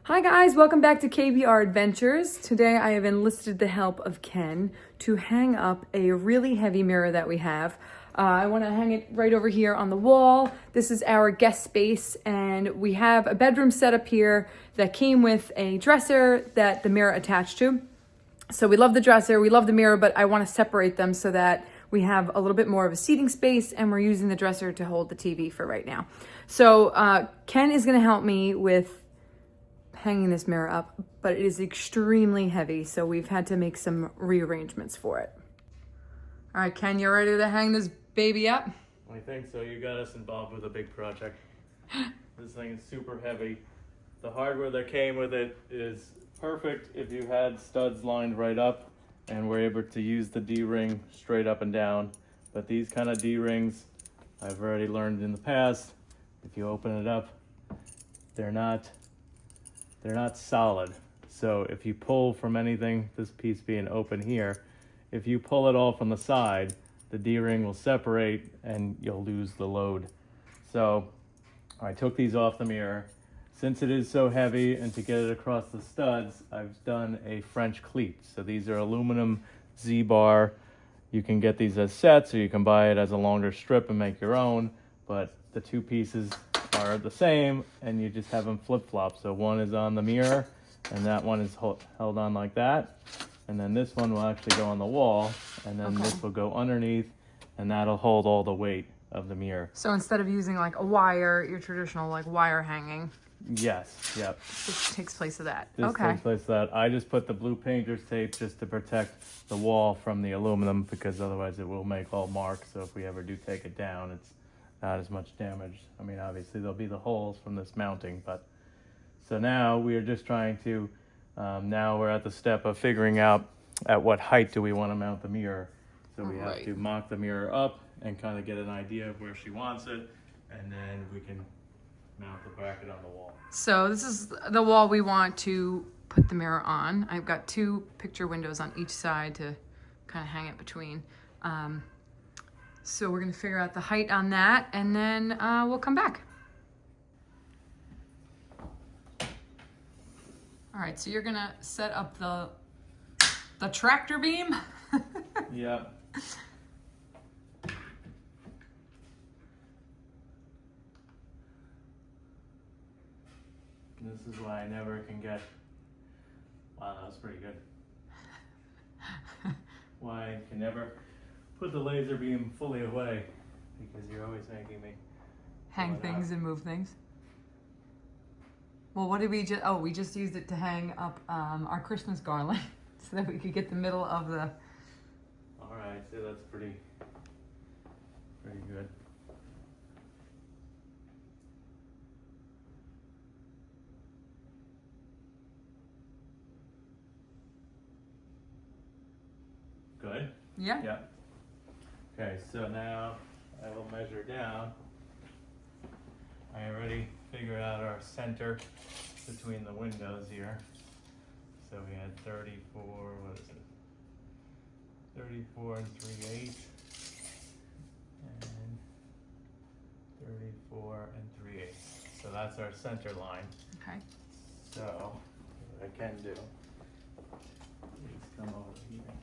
Hi guys, welcome back to KBR Adventures. Today I have enlisted the help of Ken to hang up a really heavy mirror that we have. I want to hang it right over here on the wall. This is our guest space and we have a bedroom set up here that came with a dresser that the mirror attached to. So we love the dresser, we love the mirror, but I want to separate them so that we have a little bit more of a seating space and we're using the dresser to hold the TV for right now. So Ken is going to help me with hanging this mirror up, but it is extremely heavy, so we've had to make some rearrangements for it. All right, Ken, you ready to hang this baby up? I think so. You got us involved with a big project. This thing is super heavy. The hardware that came with it is perfect if you had studs lined right up and were able to use the D-ring straight up and down. But these kind of D-rings, I've already learned in the past, if you open it up, they're not solid. So if you pull from anything, this piece being open here, if you pull it all from the side, the D-ring will separate and you'll lose the load. So I took these off the mirror. Since it is so heavy and to get it across the studs, I've done a French cleat. So these are aluminum Z-bar. You can get these as sets or you can buy it as a longer strip and make your own, but the two pieces are the same and you just have them flip-flop. So one is on the mirror and that one is held on like that, and then this one will actually go on the wall, and then this will go underneath and that'll hold all the weight of the mirror. So instead of using like a wire, your traditional like wire hanging. Yes, yep. This takes place of that. This takes place of that. I just put the blue painter's tape just to protect the wall from the aluminum, because otherwise it will make all marks. So if we ever do take it down, it's not as much damage. I mean, obviously there'll be the holes from this mounting, but so now we are just trying to, now we're at the step of figuring out at what height do we want to mount the mirror. So we have to mock the mirror up and kind of get an idea of where she wants it, and then we can mount the bracket on the wall. So this is the wall we want to put the mirror on. I've got two picture windows on each side to kind of hang it between. So we're gonna figure out the height on that, and then we'll come back. All right, so you're gonna set up the tractor beam. Yeah. This is why I never can get, wow, that was pretty good. Why I can never put the laser beam fully away, because you're always making me Hang things and move things. Well, what did we just, we just used it to hang up our Christmas garland so that we could get the middle of the. All right, so that's pretty good. Good? Yeah. Yeah. Okay, so now I will measure down. I already figured out our center between the windows here. So we had 34, what is it? 34 and 3/8. And 34 and 3/8. So that's our center line. Okay. So what I can do is come over here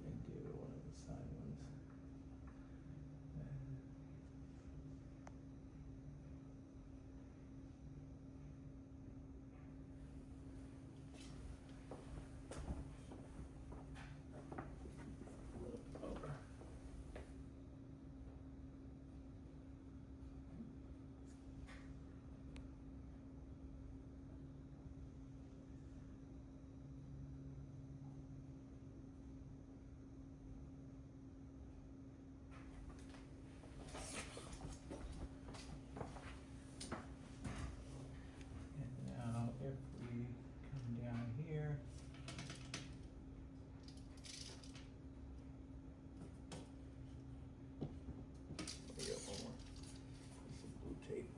and do one of the side ones. Flip over. Now if we come down here, let me get one more piece of blue tape.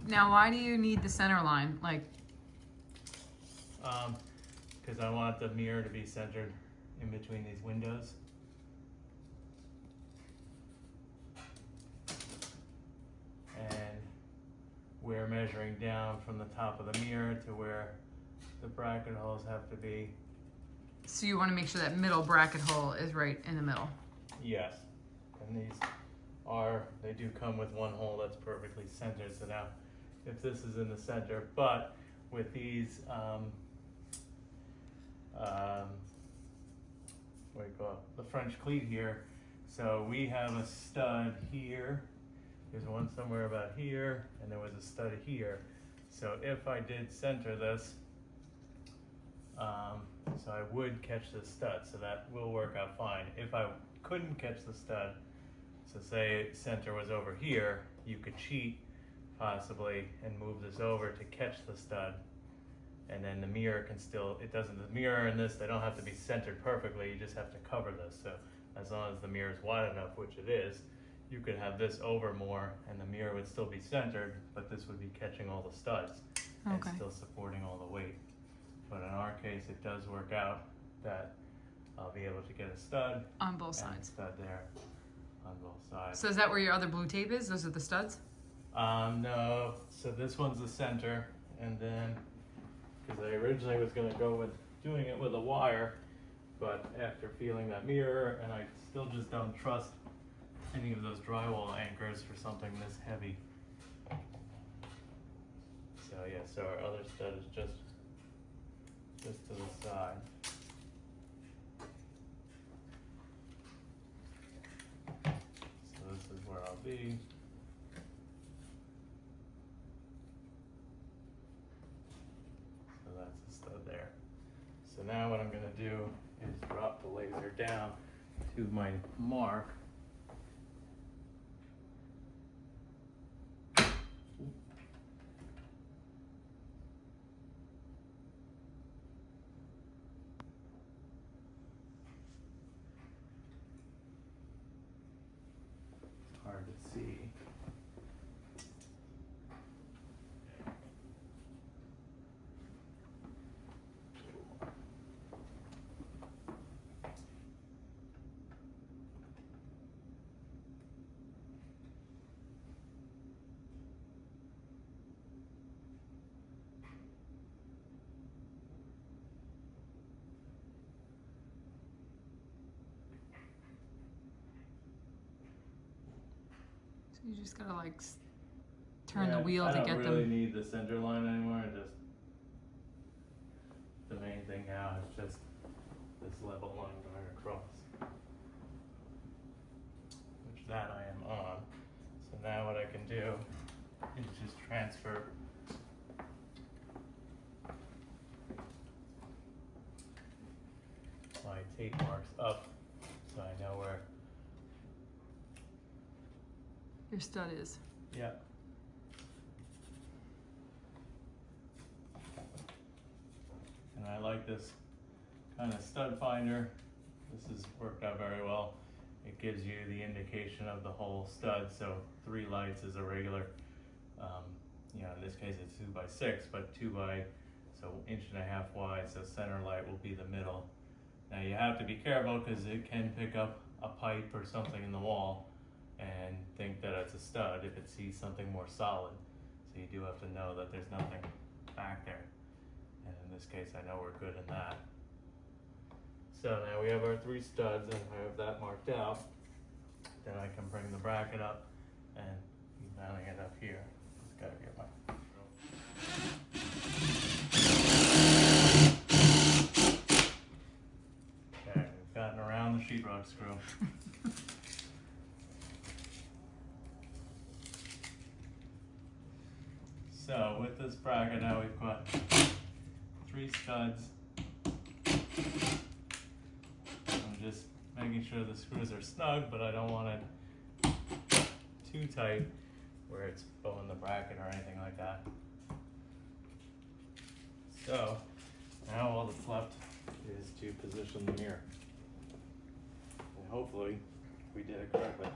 Now, why do you need the center line? Like, because I want the mirror to be centered in between these windows. measuring down from the top of the mirror to where the bracket holes have to be. So you want to make sure that middle bracket hole is right in the middle. Yes. And they do come with one hole that's perfectly centered. So now if this is in the center, but with these, what do you call it? The French cleat here. So we have a stud here. There's one somewhere about here, and there was a stud here. So if I did center this, so I would catch the stud, so that will work out fine. If I couldn't catch the stud, so say center was over here, you could cheat possibly and move this over to catch the stud, and then the mirror can still, the mirror and this, they don't have to be centered perfectly, you just have to cover this. So as long as the mirror is wide enough, which it is, you could have this over more and the mirror would still be centered, but this would be catching all the studs and still supporting all the weight. But in our case, it does work out that I'll be able to get a stud on both and sides. a stud there on both sides. So is that where your other blue tape is? Those are the studs? No, so this one's the center, and then, because I originally was gonna go with doing it with a wire, but after feeling that mirror, and I still just don't trust any of those drywall anchors for something this heavy. So yeah, so our other stud is just to the side. So this is where I'll be. So that's the stud there. So now what I'm gonna do is drop the laser down to my mark. Hard to see. You just gotta like turn the wheel to get them. I don't really need the center line anymore. The main thing now is just this level line going across, which that I am on. So now what I can do is just transfer my tape marks up so I know where. Your stud is. Yeah. And I like this kind of stud finder. This has worked out very well. It gives you the indication of the whole stud. So 3 lights is a regular, in this case it's 2x6, but 1.5 inches wide. So center light will be the middle. Now you have to be careful because it can pick up a pipe or something in the wall and think that it's a stud if it sees something more solid. So you do have to know that there's nothing back there. And in this case, I know we're good in that. So now we have our 3 studs and I have that marked out. Then I can bring the bracket up and be mounting it up here. Just gotta get my... Okay, we've gotten around the sheetrock screw. So with this bracket now we've got 3 studs. I'm just making sure the screws are snug, but I don't want it too tight where it's bowing the bracket or anything like that. So now all that's left is to position the mirror. And hopefully we did it correctly.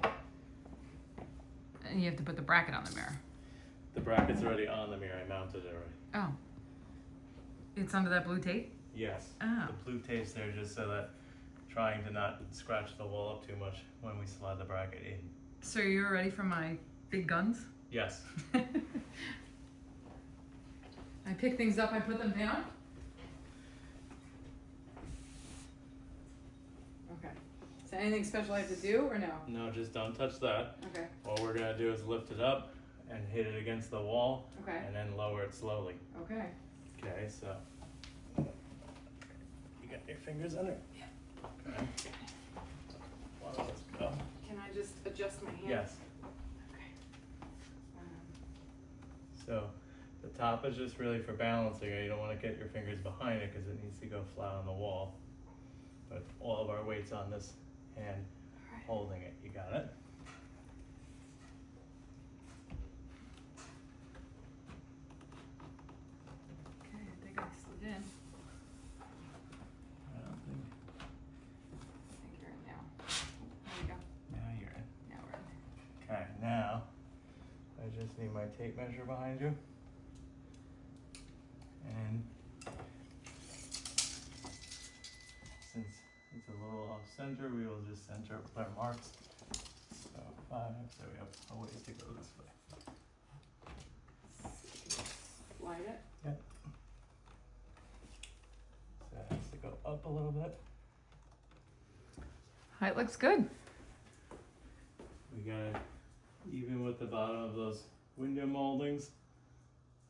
And you have to put the bracket on the mirror. The bracket's already on the mirror. I mounted it already. Oh. It's under that blue tape? Yes. Oh. The blue tape's there just so that trying to not scratch the wall up too much when we slide the bracket in. So you're ready for my big guns? Yes. I pick things up, I put them down. Okay. Is there anything special I have to do or no? No, just don't touch that. Okay. What we're gonna do is lift it up and hit it against the wall. Okay. And then lower it slowly. Okay. Okay, so you got your fingers under? Yeah. Okay. Well, let's go. Can I just adjust my hand? Yes. Okay. So the top is just really for balancing it. You don't want to get your fingers behind it because it needs to go flat on the wall. But all of our weight's on this hand holding it. You got it? Okay, I think I slid in. I don't think. I think you're in now. There we go. Now you're in. Now we're in. Okay, now I just need my tape measure behind you. And since it's a little off center, we will just center it with our marks. So 5, so we have a ways to go this way. Slide it. Yep. So it has to go up a little bit. It looks good. We got it even with the bottom of those window moldings.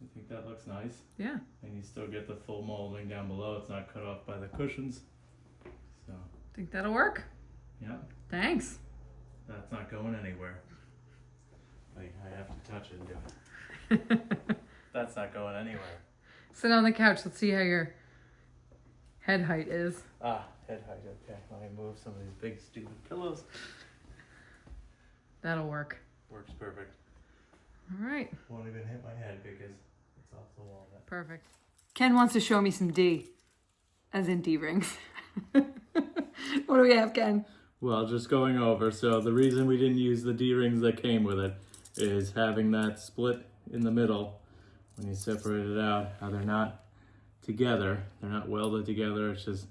I think that looks nice. Yeah. And you still get the full molding down below. It's not cut off by the cushions. So, Think that'll work? yeah, Thanks. that's not going anywhere. Like, I have to touch it and do it. That's not going anywhere. Sit on the couch. Let's see how your head height is. Ah, head height, okay. Let me move some of these big stupid pillows. That'll work. Works perfect. All right. Won't even hit my head because it's off the wall. Perfect. Ken wants to show me some D, as in D rings. What do we have, Ken? Well, just going over, so the reason we didn't use the D-rings that came with it is having that split in the middle. When you separate it out, how they're not together, they're not welded together, it's just,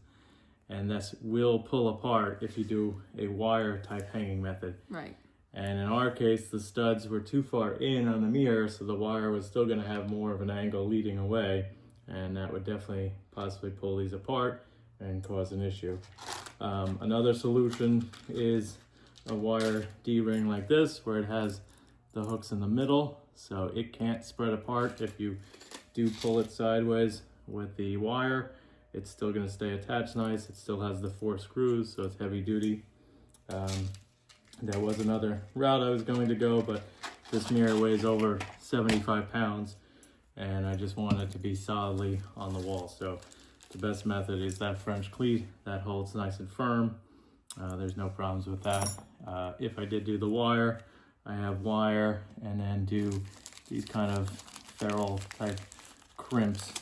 and this will pull apart if you do a wire type hanging method. Right. And in our case, the studs were too far in on the mirror, so the wire was still going to have more of an angle leading away, and that would definitely possibly pull these apart and cause an issue. Another solution is a wire D-ring like this, where it has the hooks in the middle, so it can't spread apart. If you do pull it sideways with the wire, it's still going to stay attached nice. It still has the 4 screws, so it's heavy duty. There was another route I was going to go, but this mirror weighs over 75 pounds, and I just want it to be solidly on the wall. So the best method is that French cleat that holds nice and firm. There's no problems with that. If I did do the wire, I have wire and then do these kind of ferrule type crimps.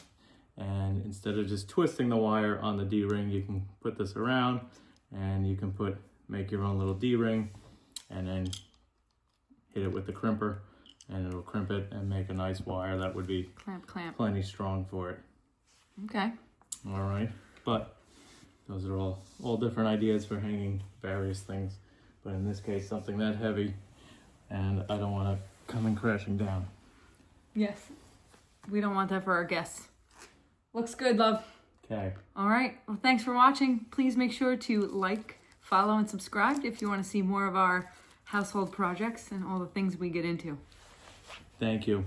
And instead of just twisting the wire on the D-ring, you can put this around and you can make your own little D-ring and then hit it with the crimper and it'll crimp it and make a nice wire that would be Clamp. plenty strong for it. Okay. All right, but those are all different ideas for hanging various things. But in this case, something that heavy, and I don't want to come in crashing down. Yes. We don't want that for our guests. Looks good, love. Okay. All right. Well, thanks for watching. Please make sure to like, follow, and subscribe if you want to see more of our household projects and all the things we get into. Thank you.